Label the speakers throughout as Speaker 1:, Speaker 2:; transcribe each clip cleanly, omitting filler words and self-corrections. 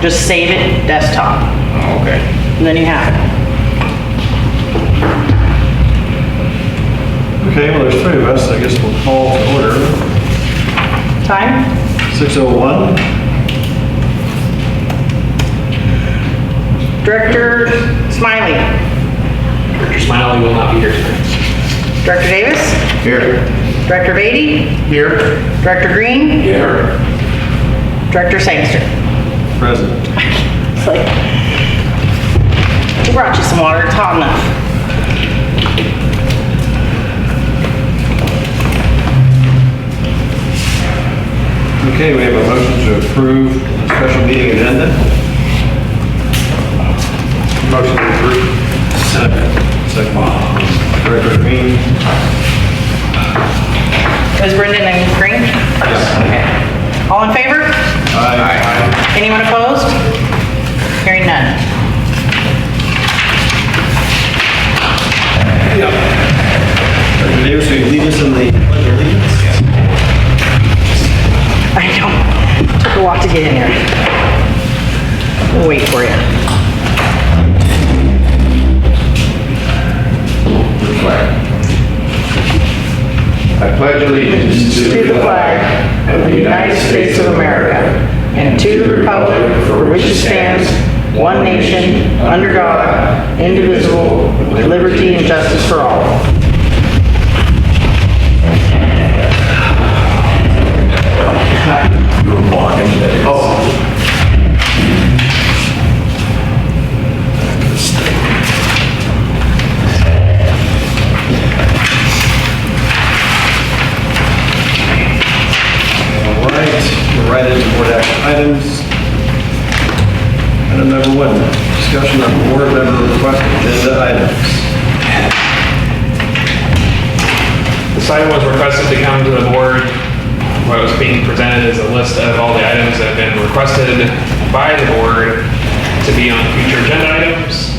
Speaker 1: Just save it, desktop,
Speaker 2: Oh, okay.
Speaker 1: and then you have it.
Speaker 3: Okay, well, there's three of us, I guess we'll call to order.
Speaker 1: Time?
Speaker 3: 6:01.
Speaker 1: Director Smiley.
Speaker 2: Director Smiley will not be here tonight.
Speaker 1: Director Davis.
Speaker 3: Here.
Speaker 1: Director Beatty.
Speaker 2: Here.
Speaker 1: Director Green.
Speaker 2: Here.
Speaker 1: Director Sangster.
Speaker 3: Present.
Speaker 1: It's like, we brought you some water, it's hot enough.
Speaker 3: Okay, we have a motion to approve the special meeting agenda.
Speaker 2: Motion to approve.
Speaker 3: Second. Director Green.
Speaker 1: Is Brendan and Green?
Speaker 3: Yes.
Speaker 1: Okay. All in favor?
Speaker 3: Aye.
Speaker 1: Anyone opposed? Hearing none.
Speaker 3: Director Davis, will you lead us in the pledge of allegiance?
Speaker 1: I know. Took a lot to get in here. We'll wait for you.
Speaker 4: I pledge allegiance
Speaker 1: To the flag of the United States of America and to the republic for which it stands, one nation, under God, indivisible, with liberty and justice for all.
Speaker 4: You were walking today. Oh.
Speaker 3: All right, we're right into board action items. Item number 1, discussion of board member request agenda items.
Speaker 2: This item was requested to come to the board. What was being presented is a list of all the items that have been requested by the board to be on future agenda items.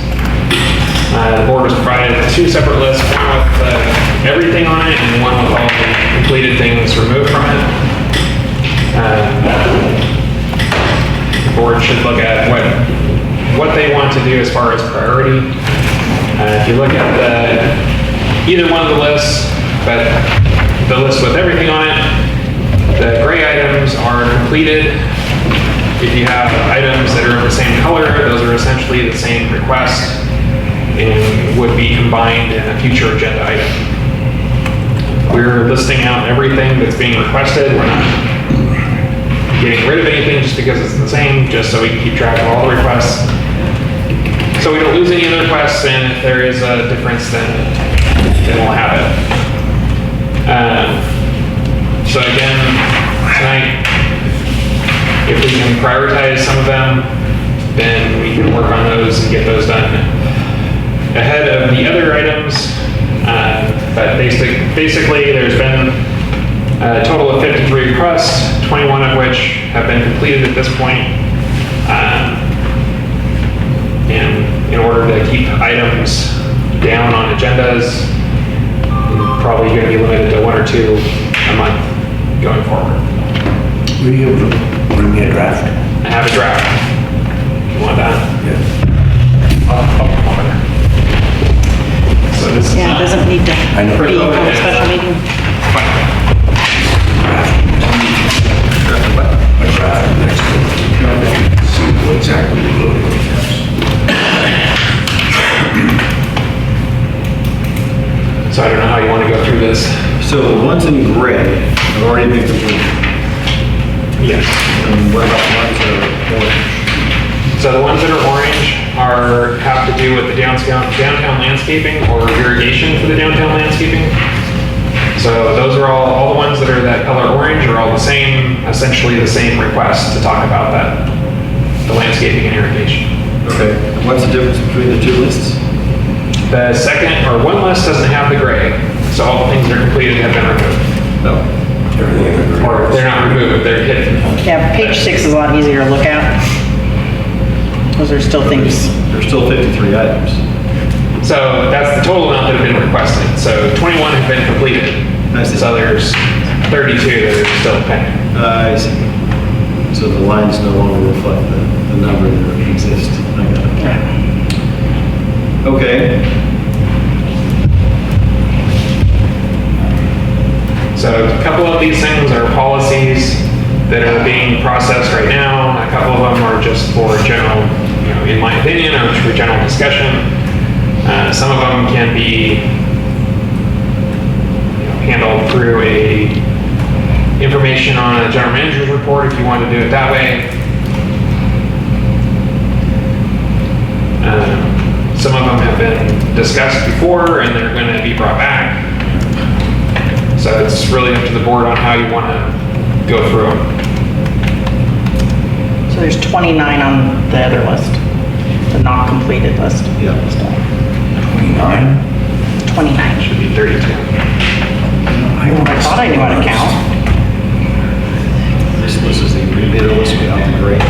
Speaker 2: The board was provided with 2 separate lists, one with everything on it and one with all the completed things removed from it. The board should look at what they want to do as far as priority. If you look at either one of the lists, but the list with everything on it, the gray items are completed. If you have items that are of the same color, those are essentially the same request and would be combined in a future agenda item. We're listing out everything that's being requested. We're not getting rid of anything just because it's the same, just so we can keep track of all the requests. So we don't lose any of the requests, and if there is a difference, then we'll have it. So again, tonight, if we can prioritize some of them, then we can work on those and get those done ahead of the other items. But basically, there's been a total of 53 requests, 21 of which have been completed at this point. And in order to keep items down on agendas, we're probably going to be limited to 1 or 2 a month going forward.
Speaker 4: Were you able to bring me a draft?
Speaker 2: I have a draft. You want that?
Speaker 4: Yeah.
Speaker 2: I'll put it. So this is
Speaker 1: Yeah, it doesn't need to
Speaker 4: I know.
Speaker 1: be on a special meeting.
Speaker 4: A draft next to it. See what exactly you're voting on.
Speaker 2: So I don't know how you want to go through this.
Speaker 3: So the ones in gray have already been completed.
Speaker 2: Yes.
Speaker 3: And what about the ones that are orange?
Speaker 2: So the ones that are orange have to do with the downtown landscaping or irrigation for the downtown landscaping. So those are all the ones that are that color orange are all the same, essentially the same request to talk about that, the landscaping and irrigation.
Speaker 3: Okay, and what's the difference between the 2 lists?
Speaker 2: The second, or one list doesn't have the gray, so all the things that are completed have been removed.
Speaker 3: No.
Speaker 4: Everything.
Speaker 2: Or they're not removed, they're hidden.
Speaker 1: Yeah, page 6 is a lot easier to look at. Those are still things.
Speaker 3: There's still 53 items.
Speaker 2: So that's the total amount that have been requested. So 21 have been completed.
Speaker 3: I see.
Speaker 2: So there's 32 that are still pending.
Speaker 3: I see. So the lines no longer reflect that. the number that exists. I got it.
Speaker 1: Yeah.
Speaker 3: Okay.
Speaker 2: So a couple of these things are policies that are being processed right now. A couple of them are just for general, in my opinion, or for general discussion. Some of them can be handled through information on a general manager's report if you want to do it that way. Some of them have been discussed before and they're going to be brought back. So it's really up to the board on how you want to go through them.
Speaker 1: So there's 29 on the other list, the not completed list.
Speaker 3: Yeah.
Speaker 4: 29?
Speaker 1: 29.
Speaker 2: Should be 32.
Speaker 1: I thought I knew how to count.
Speaker 3: This is the rebidder list without the grade.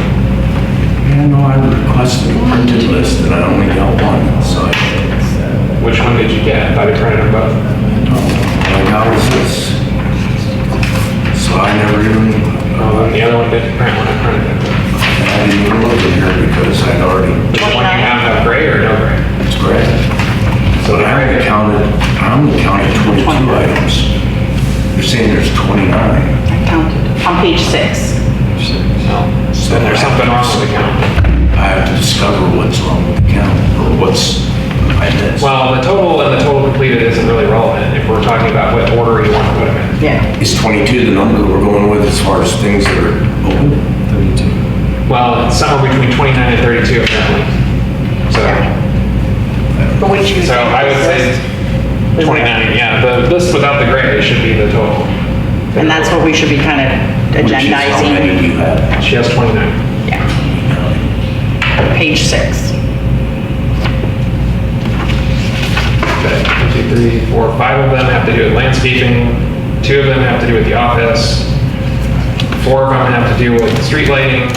Speaker 4: Yeah, no, I requested a printed list and I only got one, so
Speaker 2: Which one did you get? I thought I printed them both.
Speaker 4: all I got was this. So I never even,
Speaker 2: The other one didn't print when I printed it.
Speaker 4: I didn't even look in here because I'd already,
Speaker 2: Which one you have gray or no gray?
Speaker 4: it's great.
Speaker 2: So
Speaker 4: But I only counted 22 items. You're saying there's 29.
Speaker 1: I counted. On page 6.
Speaker 2: So then there's something wrong with the count.
Speaker 4: I have to discover what's wrong with the count or what's I missed.
Speaker 2: Well, the total and the total completed isn't really relevant if we're talking about what order you want to put them in.
Speaker 1: Yeah.
Speaker 4: Is 22 the number we're going with as far as things that are open?
Speaker 3: 32.
Speaker 2: Well, it's somewhere between 29 and 32 apparently. So,
Speaker 1: But which you
Speaker 2: so I would say 29, yeah. The list without the gray should be the total.
Speaker 1: And that's what we should be kind of
Speaker 4: Which is how many
Speaker 1: agendizing.
Speaker 4: do you have?
Speaker 2: She has 29.
Speaker 1: Yeah. Page 6.
Speaker 2: Okay, 1, 2, 3, 4, 5 of them have to do with landscaping. 2 of them have to do with the office. 4 of them have to do with street lighting.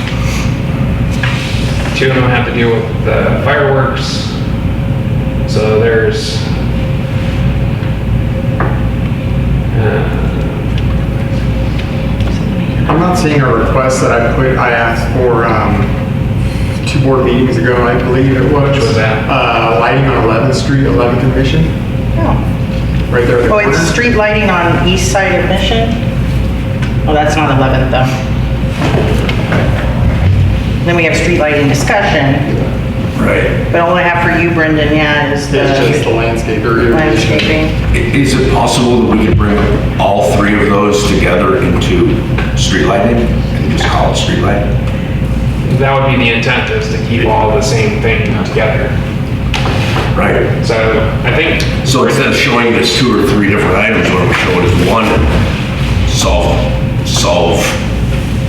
Speaker 2: 2 of them have to do with the fireworks. So there's
Speaker 5: I'm not seeing a request that I asked for 2 board meetings ago, I believe it was.
Speaker 2: Which was that?
Speaker 5: Lighting on 11th Street, 11th and Mission,
Speaker 1: Oh.
Speaker 5: right there. at the
Speaker 1: Oh, it's
Speaker 5: corner.
Speaker 1: street lighting on east side of Mission? Oh, that's not 11th though. Then we have street lighting discussion,
Speaker 4: Right.
Speaker 1: but all I have for you, Brendan, yeah, is
Speaker 5: It's just the
Speaker 1: the
Speaker 5: landscape or irrigation.
Speaker 1: landscaping.
Speaker 4: Is it possible that we could bring all 3 of those together into street lighting and just call it street lighting?
Speaker 2: that would be the intent, is to keep all the same thing together.
Speaker 4: Right.
Speaker 2: So I think
Speaker 4: So instead of showing us 2 or 3 different items, why don't we show it as one and solve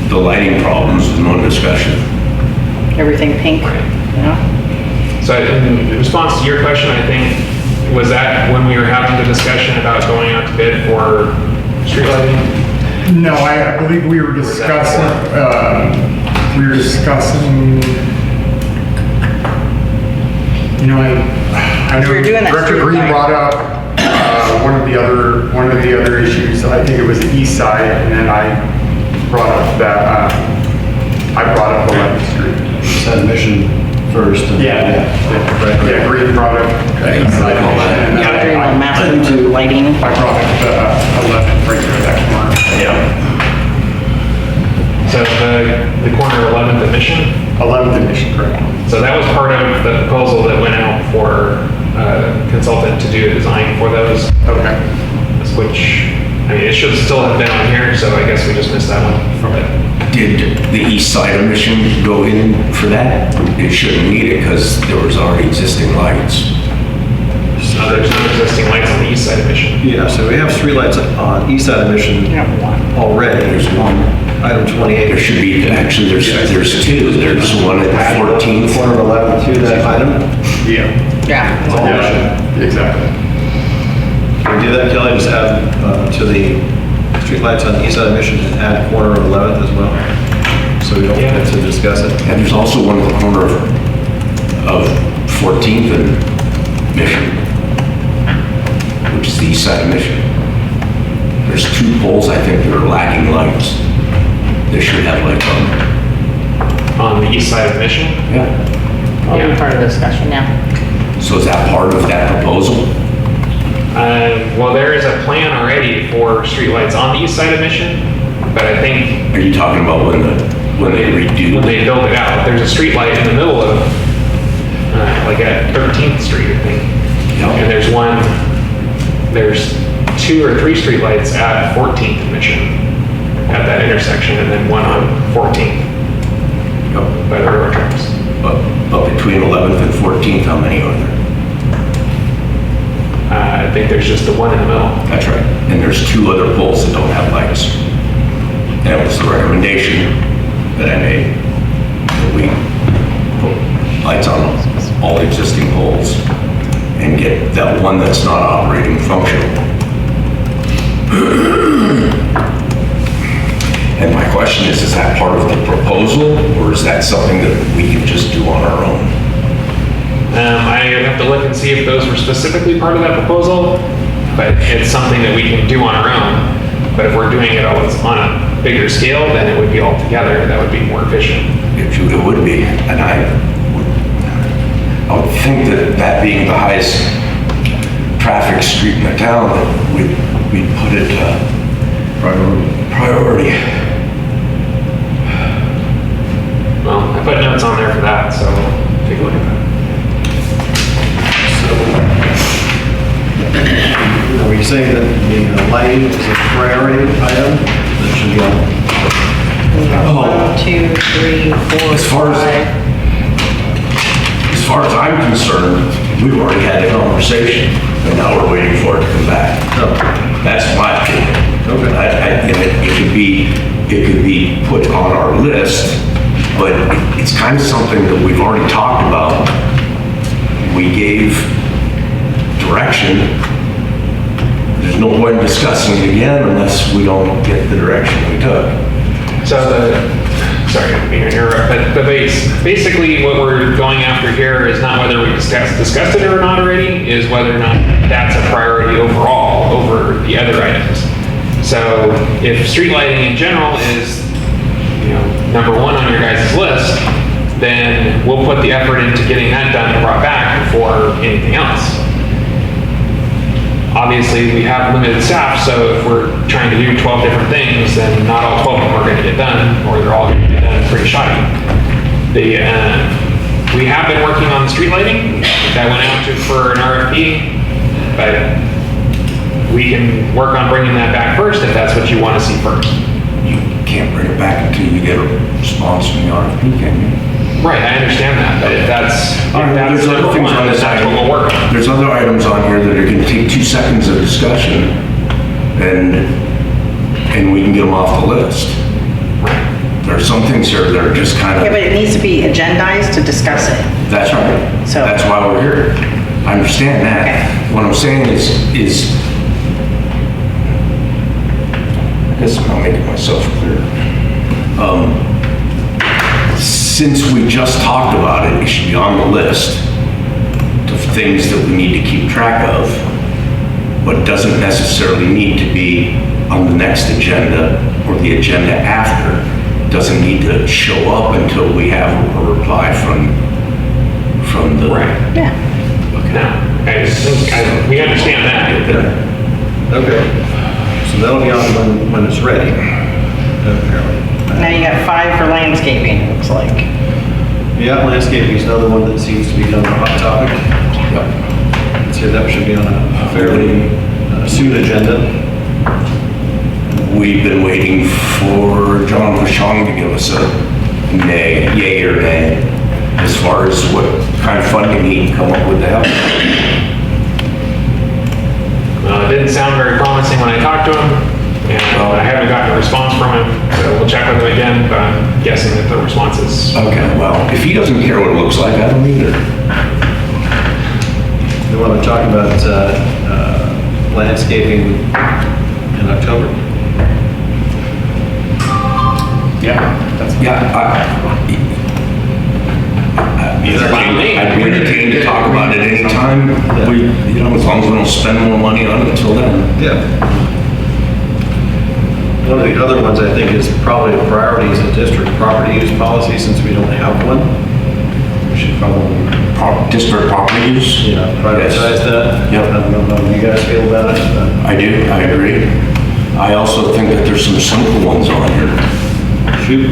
Speaker 4: the lighting problems in one discussion?
Speaker 1: Everything pink, you know?
Speaker 2: So in response to your question, I think, was that when we were having the discussion about going out to bid for street lighting?
Speaker 5: No, I believe we were discussing, I know
Speaker 1: We were doing that
Speaker 5: Director
Speaker 1: street
Speaker 5: Green
Speaker 1: light.
Speaker 5: brought up one of the other issues. I think it was the east side, and then I brought up that, I brought up 11th Street.
Speaker 3: Set mission first. and-
Speaker 5: Yeah, Green brought up
Speaker 4: Okay,
Speaker 5: east side.
Speaker 4: I recall that.
Speaker 5: and then
Speaker 1: Yeah, during the
Speaker 5: I
Speaker 1: master lighting.
Speaker 5: brought up the 11th right there, that corner.
Speaker 4: Yeah.
Speaker 2: So the corner of 11th and Mission?
Speaker 5: 11th and Mission, correct.
Speaker 2: So that was part of the proposal that went out for a consultant to do a design for those,
Speaker 5: Okay.
Speaker 2: which, I mean, it should still have been on here, so I guess we just missed that one. But
Speaker 4: Did the east side of Mission go in for that? It shouldn't need it because there was already existing lights.
Speaker 2: there's no existing lights on the east side of Mission.
Speaker 3: Yeah, so we have streetlights on east side of Mission
Speaker 1: Yeah, one.
Speaker 3: already.
Speaker 4: There's one.
Speaker 3: Item 28.
Speaker 4: There should be, actually, there's 2. There's one at the 14th.
Speaker 3: Corner of 11th to that item.
Speaker 5: Yeah.
Speaker 1: Yeah.
Speaker 5: Yeah, exactly.
Speaker 3: Can we do that, Kelly? Just add to the streetlights on the east side of Mission and add corner of 11th as well? So we don't
Speaker 2: Yeah.
Speaker 3: have to discuss it.
Speaker 4: And there's also one at the corner of 14th and Mission, which is the east side of Mission. There's 2 poles, I think, that are lacking lights. They should have lights on them.
Speaker 2: on the east side of Mission.
Speaker 4: Yeah.
Speaker 1: I'll be
Speaker 2: Yeah.
Speaker 1: part of the discussion now.
Speaker 4: So is that part of that proposal?
Speaker 2: Well, there is a plan already for streetlights on the east side of Mission, but I think
Speaker 4: Are you talking about when they redo?
Speaker 2: when they build it out, there's a streetlight in the middle of, like at 13th Street, I think.
Speaker 4: Yeah.
Speaker 2: And there's 2 or 3 streetlights at 14th and Mission at that intersection, and then one on 14th
Speaker 4: Yep.
Speaker 2: by the railroad tracks.
Speaker 4: But between 11th and 14th, how many are there?
Speaker 2: I think there's just the one in the middle.
Speaker 4: That's right. And there's 2 other poles that don't have lights. That was the recommendation that I made, that we put lights on all the existing poles and get that one that's not operating functional. And my question is that part of the proposal, or is that something that we can just do on our own?
Speaker 2: I have to look and see if those were specifically part of that proposal, but it's something that we can do on our own. But if we're doing it all on a bigger scale, then it would be all together. That would be more efficient.
Speaker 4: It would be, and I would think that that being the highest traffic street in the town, that we'd put it priority.
Speaker 2: Well, I put notes on there for that, so take a look at that.
Speaker 3: Are we saying that the lighting is a priority item that should be on?
Speaker 4: Oh.
Speaker 1: 1, 2, 3, 4,
Speaker 4: As far as-
Speaker 1: 5.
Speaker 4: As far as I'm concerned, we've already had a conversation, and now we're waiting for it to come back.
Speaker 3: No.
Speaker 4: That's my opinion.
Speaker 3: Okay.
Speaker 4: It could be put on our list, but it's kind of something that we've already talked about. We gave direction. There's no point in discussing it again unless we don't get the direction we took.
Speaker 2: So sorry, I didn't mean to interrupt, but basically what we're going after here is not whether we discussed it or not already, is whether or not that's a priority overall over the other items. So if street lighting in general is, number 1 on your guys' list, then we'll put the effort into getting that done and brought back before anything else. Obviously, we have limited staff, so if we're trying to do 12 different things, then not all 12 of them are going to get done, or they're all going to get done pretty shoddy. We have been working on the street lighting. That went out for an RFP, but we can work on bringing that back first if that's what you want to see first.
Speaker 4: You can't bring it back until you get a response from the RFP, can you?
Speaker 2: Right, I understand that, but if that's
Speaker 4: There's other
Speaker 2: number
Speaker 4: things
Speaker 2: 1,
Speaker 4: on
Speaker 2: then
Speaker 4: this
Speaker 2: that's what
Speaker 4: item.
Speaker 2: we'll work on.
Speaker 4: There's other items on here that are gonna take 2 seconds of discussion, and we can get them off the list. There are some things here that are just kind
Speaker 1: Yeah, but
Speaker 4: of,
Speaker 1: it needs to be agendized to discuss it.
Speaker 4: that's right.
Speaker 1: So-
Speaker 4: That's why we're here. I understand
Speaker 1: Okay.
Speaker 4: that. What I'm saying is, I guess I'm not making myself clear. Since we just talked about it, it should be on the list of things that we need to keep track of, but doesn't necessarily need to be on the next agenda or the agenda after. Doesn't need to show up until we have a reply from the.
Speaker 2: Right.
Speaker 1: Yeah.
Speaker 2: No, we understand that.
Speaker 3: Okay. So that'll be on when it's ready, apparently.
Speaker 1: Now you got 5 for landscaping, it looks like.
Speaker 3: Yeah, landscaping is another one that seems to be on a hot topic. I'd say that should be on a fairly soon agenda.
Speaker 4: We've been waiting for John Vashon to give us a yay or nay, as far as what kind of funding he can come up with to help.
Speaker 2: Well, it didn't sound very promising when I talked to him, and I haven't gotten a response from him, so we'll check with him again, but I'm guessing that the response is,
Speaker 4: Okay, well, if he doesn't care what it looks like, I don't either.
Speaker 3: We want to talk about landscaping in October.
Speaker 5: Yeah,
Speaker 4: I'd be entertained to talk about it anytime, as long as we don't spend more money on it until then.
Speaker 3: Yeah. One of the other ones I think is probably a priority is the district property use policy, since we don't have one. We should probably,
Speaker 4: District property use?
Speaker 3: privatize that.
Speaker 4: Yep.
Speaker 3: I don't know how you guys feel about it, but.
Speaker 4: I do, I agree. I also think that there's some simple ones on here.
Speaker 3: Shoot.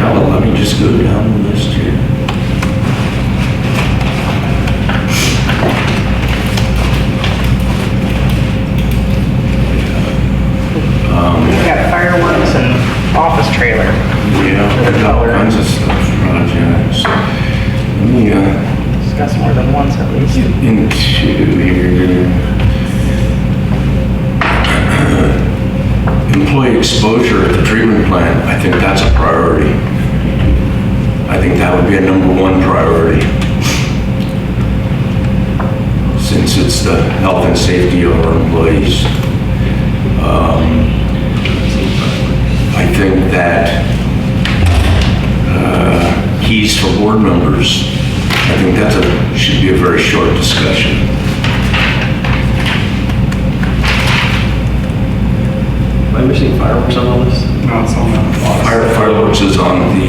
Speaker 4: Well, let me just go down the list here.
Speaker 1: We got fireworks and office trailer.
Speaker 4: Yeah, I've got all kinds of stuff, projects. Let me,
Speaker 1: Discuss more than once at least.
Speaker 4: into here. Employee exposure at the treatment plant, I think that's a priority. I think that would be a number one priority. Since it's the health and safety of our employees. I think that keys for board members, I think should be a very short discussion.
Speaker 3: Am I missing fireworks on the list?
Speaker 5: No, it's on that.
Speaker 4: Fireworks is on the,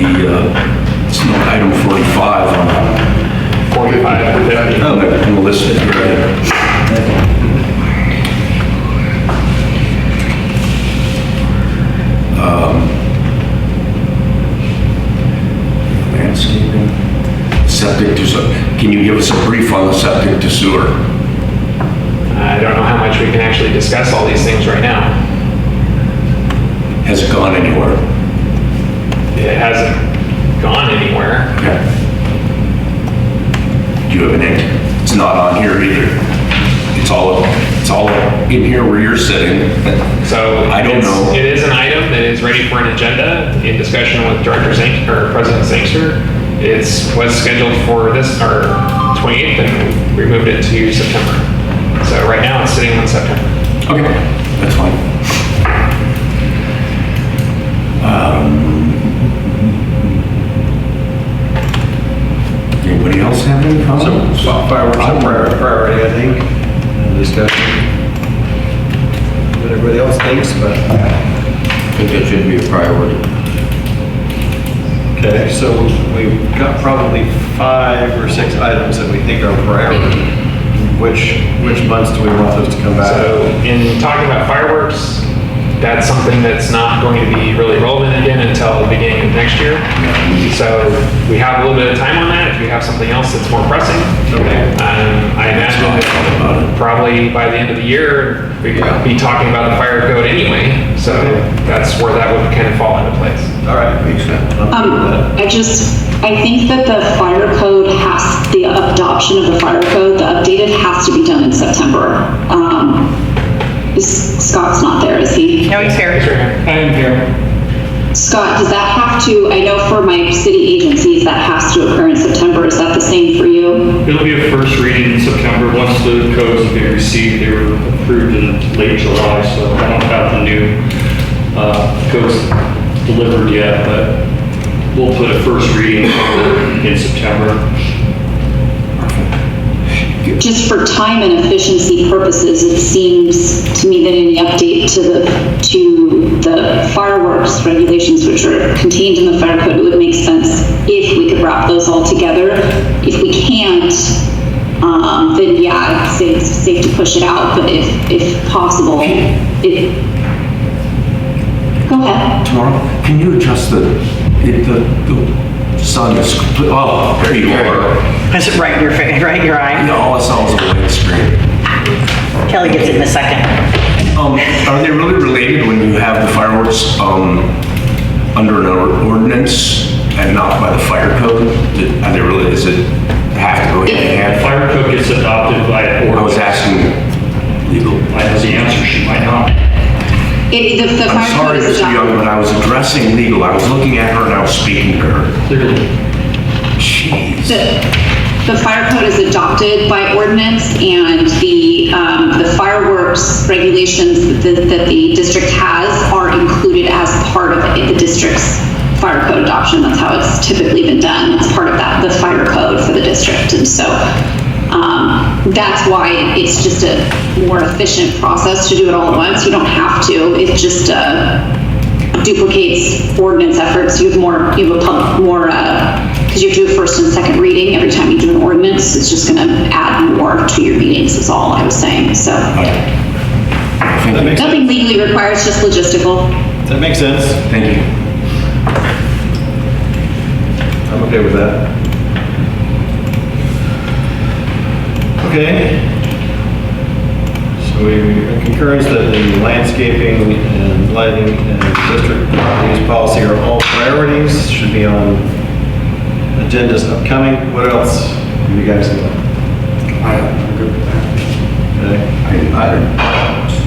Speaker 4: it's on item 45 on
Speaker 2: 45 or 50.
Speaker 4: the list. Landscaping, septic to sewer. Can you give us a brief on the septic to sewer?
Speaker 2: I don't know how much we can actually discuss all these things right now.
Speaker 4: Has it gone anywhere?
Speaker 2: It hasn't gone anywhere.
Speaker 4: Okay. Do you have an answer? It's not on here either. It's all in here where you're sitting.
Speaker 2: So
Speaker 4: I don't know.
Speaker 2: It is an item that is ready for an agenda in discussion with Director Sangster, or President Sangster. It was scheduled for this, our 28th, and we moved it to September. So right now it's sitting on September.
Speaker 4: Okay, that's fine. Anybody else have any comments?
Speaker 3: So fireworks are priority, I think, in discussion. What everybody else thinks, but.
Speaker 6: I think that should be a priority.
Speaker 3: Okay, so we've got probably 5 or 6 items that we think are priority. Which months do we want those to come back?
Speaker 2: So in talking about fireworks, that's something that's not going to be really relevant again until the beginning of next year. So we have a little bit of time on that if you have something else that's more pressing.
Speaker 3: Okay.
Speaker 2: I imagine that probably by the end of the year, we could be talking about the fire code anyway. So that's where that would kind of fall into place.
Speaker 3: All right, makes sense.
Speaker 7: I think that the adoption of the fire code, the updated, has to be done in September. Scott's not there, is he?
Speaker 1: No, he's here.
Speaker 2: I am here.
Speaker 7: Scott, does that have to, I know for my city agencies, that has to occur in September. Is that the same for you?
Speaker 8: It'll be a first reading in September. Once the codes have been received, they were approved in late July, so I don't have the new codes delivered yet, but we'll put a first reading in September.
Speaker 7: Just for time and efficiency purposes, it seems to me that any update to the fireworks regulations, which are contained in the fire code, it would make sense if we could wrap those all together. If we can't, then yeah, it's safe to push it out, but if possible, go ahead.
Speaker 4: Tomorrow, can you adjust the sun is complete, oh, there you are.
Speaker 1: Is it right in your face, right in your eye?
Speaker 4: No, all I saw was a white screen.
Speaker 1: Kelly gets it in a second.
Speaker 4: Are they really related when you have the fireworks under an ordinance and not by the fire code? Are they really, does it have to go hand in hand?
Speaker 8: Fire code gets adopted by
Speaker 4: I was
Speaker 8: ordinance.
Speaker 4: asking legal.
Speaker 8: I have the answer, she might not.
Speaker 7: The
Speaker 4: I'm
Speaker 7: fire
Speaker 4: sorry,
Speaker 7: code is
Speaker 4: Mr. Young,
Speaker 7: adopted.
Speaker 4: but I was addressing legal. I was looking at her and I was speaking to her.
Speaker 8: Clearly.
Speaker 4: Jeez.
Speaker 7: The fire code is adopted by ordinance, and the fireworks regulations that the district has are included as part of the district's fire code adoption. That's how it's typically been done. It's part of the fire code for the district. And so That's why it's just a more efficient process to do it all at once. You don't have to. It just duplicates ordinance efforts. You have more, because you have to do a first and second reading every time you do an ordinance. It's just going to add more to your meetings is all I was saying. So
Speaker 3: That makes
Speaker 7: nothing
Speaker 3: sense.
Speaker 7: legally required, it's just logistical.
Speaker 3: That makes sense.
Speaker 4: Thank you.
Speaker 3: I'm okay with that. Okay. So we in concurrence that the landscaping and lighting and district use policy are all priorities, should be on agendas upcoming. What else do you guys know?
Speaker 5: I'm good with that.
Speaker 3: Okay.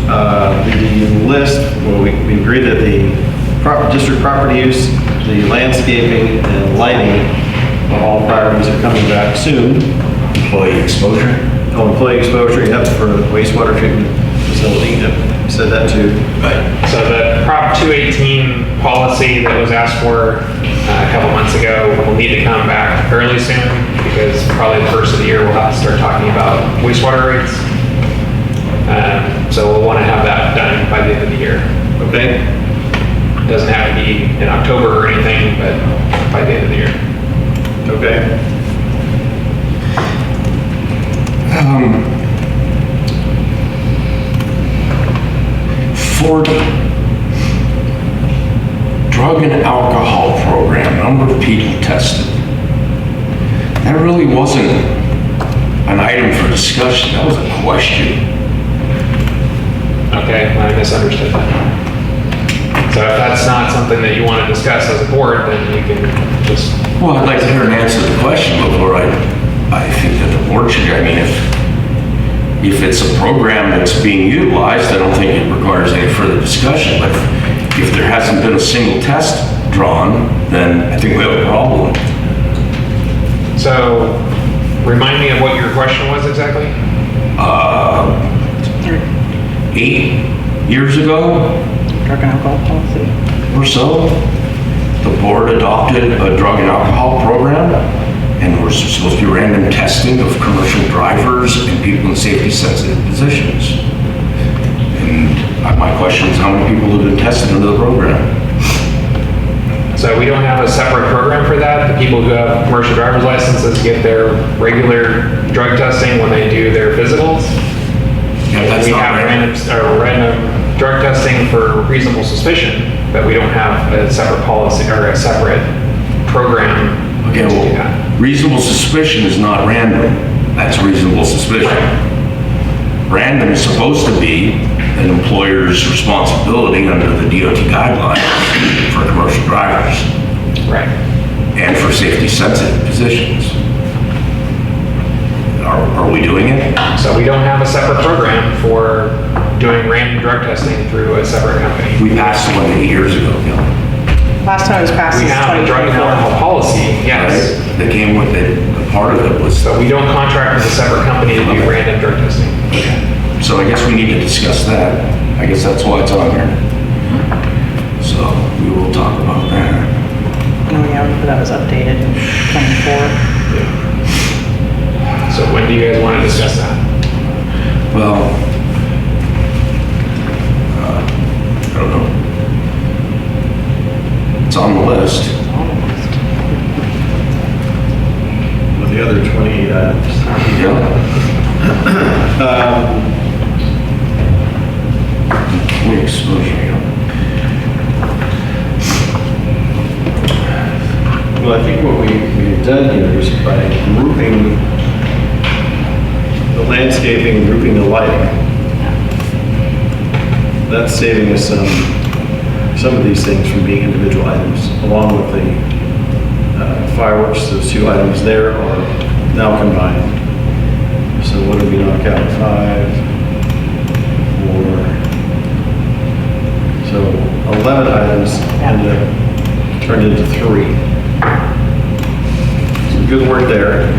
Speaker 3: The list, well, we agreed that the district property use, the landscaping and lighting are all priorities are coming back soon.
Speaker 4: Employee exposure?
Speaker 3: Oh, employee exposure, yep, for the wastewater treatment facility, yep, you said that too.
Speaker 4: Right.
Speaker 2: So the Prop 218 policy that was asked for a couple months ago will need to come back fairly soon because probably the first of the year we'll have to start talking about wastewater rates. So we'll want to have that done by the end of the year.
Speaker 3: Okay,
Speaker 2: It doesn't have to be in October or anything, but by the end of the year.
Speaker 3: okay.
Speaker 4: For the drug and alcohol program, number of people tested. That really wasn't an item for discussion, that was a question.
Speaker 2: Okay, I misunderstood that. So if that's not something that you want to discuss as a board, then you can just,
Speaker 4: Well, I'd like to hear an answer to the question before I think that the board should, I mean, if it's a program that's being utilized, I don't think it requires any further discussion, but if there hasn't been a single test drawn, then I think we have a problem.
Speaker 2: so remind me of what your question was exactly?
Speaker 4: 8 years ago
Speaker 1: Drug and alcohol policy.
Speaker 4: or so, the board adopted a drug and alcohol program, and we're supposed to do random testing of commercial drivers and people in safety-sensitive positions. And my question is, how many people have been tested under the program?
Speaker 2: So we don't have a separate program for that. The people who have commercial driver's licenses get their regular drug testing when they do their physicals.
Speaker 4: Yeah, that's
Speaker 2: We
Speaker 4: not
Speaker 2: have
Speaker 4: random.
Speaker 2: random drug testing for reasonable suspicion, but we don't have a separate policy or a separate program
Speaker 4: Okay,
Speaker 2: to do
Speaker 4: well,
Speaker 2: that.
Speaker 4: reasonable suspicion is not random. That's reasonable suspicion. Random is supposed to be an employer's responsibility under the DOT guidelines for commercial drivers
Speaker 2: Right.
Speaker 4: and for safety-sensitive positions. Are we doing it?
Speaker 2: So we don't have a separate program for doing random drug testing through a separate company.
Speaker 4: We passed one 8 years ago,
Speaker 1: Last time it was passed
Speaker 2: We
Speaker 1: was
Speaker 2: have a drug and
Speaker 1: 2021.
Speaker 2: alcohol policy, yes.
Speaker 4: right? That came with it, a part of it was,
Speaker 2: But we don't contract with a separate company to do random drug testing.
Speaker 4: so I guess we need to discuss that. I guess that's why it's on here. So we will talk about that.
Speaker 1: Oh, yeah, that was updated in 24.
Speaker 2: So when do you guys want to discuss that?
Speaker 4: Well, I don't know. It's on the list.
Speaker 3: With the other 28 items.
Speaker 4: Yeah. Employee exposure, yeah.
Speaker 3: Well, I think what we've done here is by grouping the landscaping, grouping the lighting. That's saving us some of these things from being individual items, along with the fireworks. Those two items there are now combined. So what did we knock out? 5, 4. So 11 items turned into 3. Some good work there.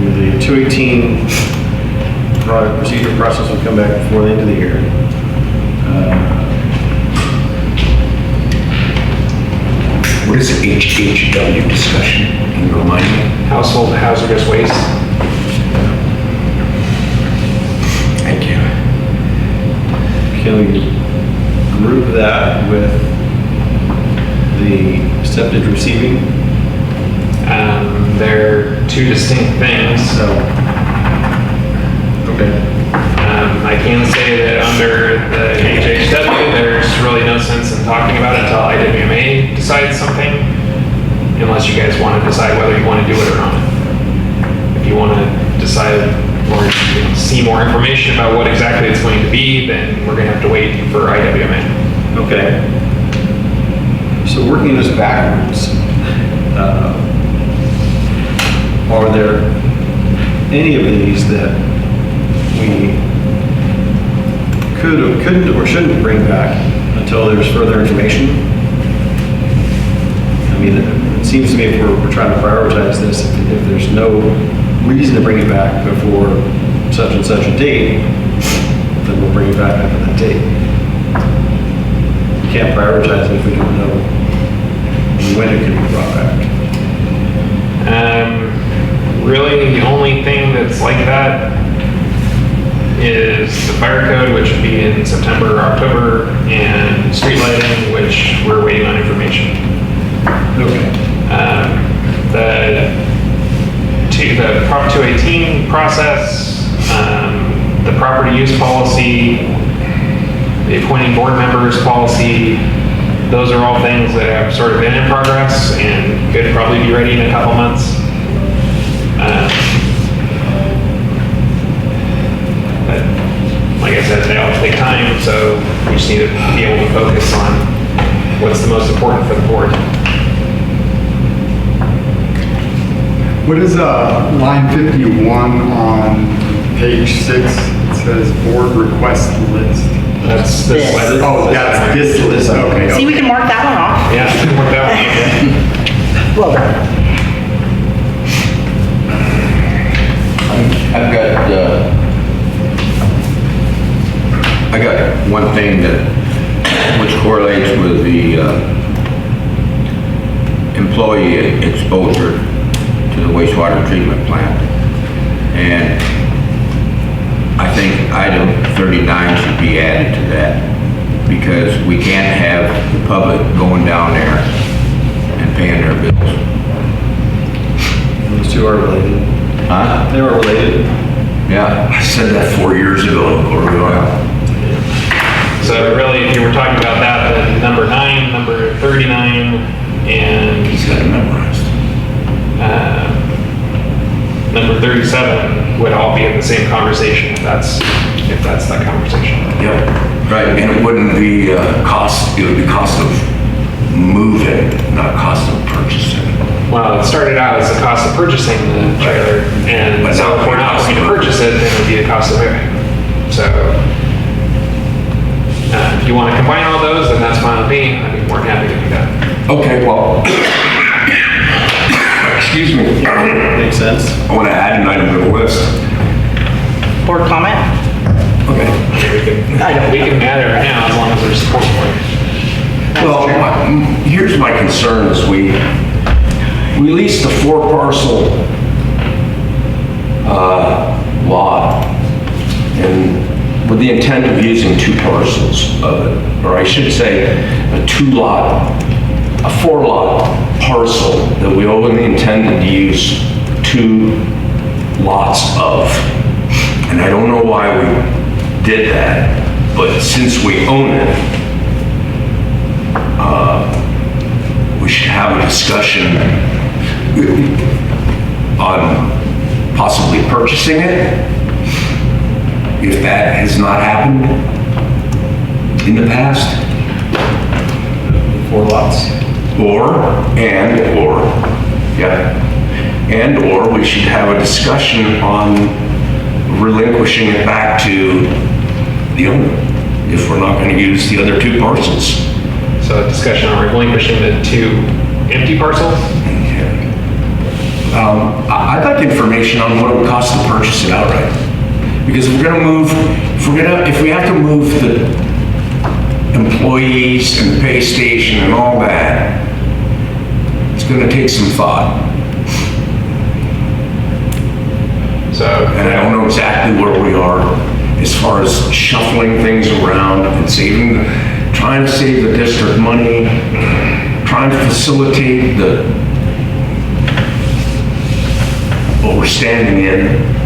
Speaker 3: The 218 product procedure process will come back before the end of the year.
Speaker 4: What is HHW discussion? Can you remind me?
Speaker 3: we group that with the septic receiving?
Speaker 2: They're two distinct things.
Speaker 3: So, okay.
Speaker 2: I can say that under the HHW, there's really no sense in talking about it until IWMA decides something, unless you guys want to decide whether you want to do it or not. If you want to decide or see more information about what exactly it's going to be, then we're going to have to wait for IWMA.
Speaker 3: Okay. So working this backwards, are there any of these that we couldn't, or shouldn't bring back until there's further information? I mean, it seems to me if we're trying to prioritize this, if there's no reason to bring it back before such and such a date, then we'll bring it back after that date. You can't prioritize it if we don't know when it can be brought back.
Speaker 2: Really, the only thing that's like that is the fire code, which would be in September or October, and street lighting, which we're waiting on information.
Speaker 3: Okay.
Speaker 2: The Prop 218 process, the property use policy, the appointing board members policy, those are all things that have sort of been in progress and could probably be ready in a couple months. But like I said, they all take time, so we just need to be able to focus on what's the most important for the board.
Speaker 5: What is line 51 on page 6? It says board request list.
Speaker 2: That's this.
Speaker 1: This.
Speaker 5: Oh, that's this list, okay.
Speaker 1: See, we can mark that one off.
Speaker 2: Yeah, it didn't work out.
Speaker 1: Well done.
Speaker 6: I got one thing which correlates with the employee exposure to the wastewater treatment plant. And I think item 39 should be added to that, because we can't have the public going down there and paying their bills.
Speaker 3: Those two are related.
Speaker 6: Huh?
Speaker 3: They are related.
Speaker 6: Yeah.
Speaker 4: I said that 4 years ago, or
Speaker 2: So really, if you were talking about that, then number 9, number 39, and
Speaker 4: he's got it memorized.
Speaker 2: number 37 would all be in the same conversation, if that's that conversation.
Speaker 4: Yep, right, and it wouldn't be cost, it would be cost of moving, not cost of purchasing.
Speaker 2: Well, it started out as the cost of purchasing the trailer, and
Speaker 4: But
Speaker 2: so
Speaker 4: now
Speaker 2: if we're not
Speaker 4: it's
Speaker 2: going to
Speaker 4: cost of-
Speaker 2: purchase it, then it would be the cost of moving. So, if you want to combine all those, then that's fine with me. I'd be more than happy to do that.
Speaker 4: Okay, well, excuse me,
Speaker 3: Makes sense.
Speaker 4: I want to add an item to the list.
Speaker 1: Board comment?
Speaker 4: Okay.
Speaker 2: We can add it right now, as long as there's support for it.
Speaker 4: Well, here's my concern is we leased a 4 parcel lot, and with the intent of using 2 parcels of it, or I should say a 4 lot parcel that we only intended to use 2 lots of. And I don't know why we did that, but since we own it, we should have a discussion on possibly purchasing it, if that has not happened in the past.
Speaker 3: 4 lots.
Speaker 4: Or we should have a discussion on relinquishing it back to the owner, if we're not going to use the other 2 parcels.
Speaker 2: So a discussion on relinquishing the 2 empty parcels.
Speaker 4: I'd like information on what it would cost to purchase it outright. Because if we're gonna move, if we have to move the employees and the pay station and all that, it's gonna take some thought.
Speaker 2: So,
Speaker 4: And I don't know exactly where we are as far as shuffling things around and trying to save the district money, trying to facilitate what we're standing in.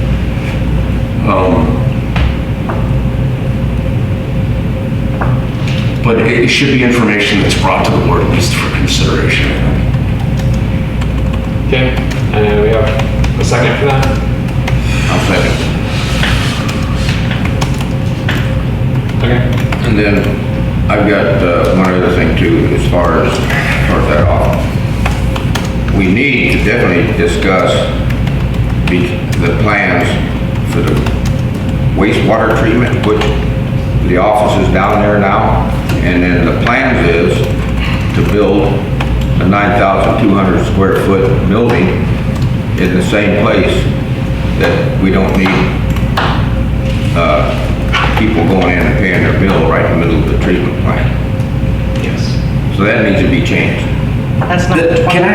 Speaker 4: But it should be information that's brought to the board at least for consideration.
Speaker 2: Okay, and we have a second for that?
Speaker 6: I'll second.
Speaker 2: Okay.
Speaker 6: And then I've got one other thing too, as far as that off. We need to definitely discuss the plans for the wastewater treatment, which the office is down there now. And then the plans is to build a 9,200 square foot building in the same place that we don't need people going in and paying their bill right in the middle of the treatment plant.
Speaker 2: Yes.
Speaker 6: So that needs to be changed.
Speaker 1: That's not
Speaker 4: Can I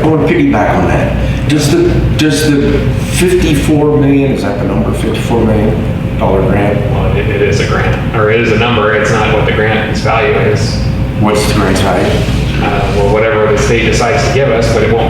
Speaker 4: want to piggyback on that. Does the 54 million, is that the number, $54 million grant?
Speaker 2: Well, it is a grant, or it is a number. It's not what the grant's value is.
Speaker 4: What's the grant's value?
Speaker 2: Well, whatever the state decides to give us, but it won't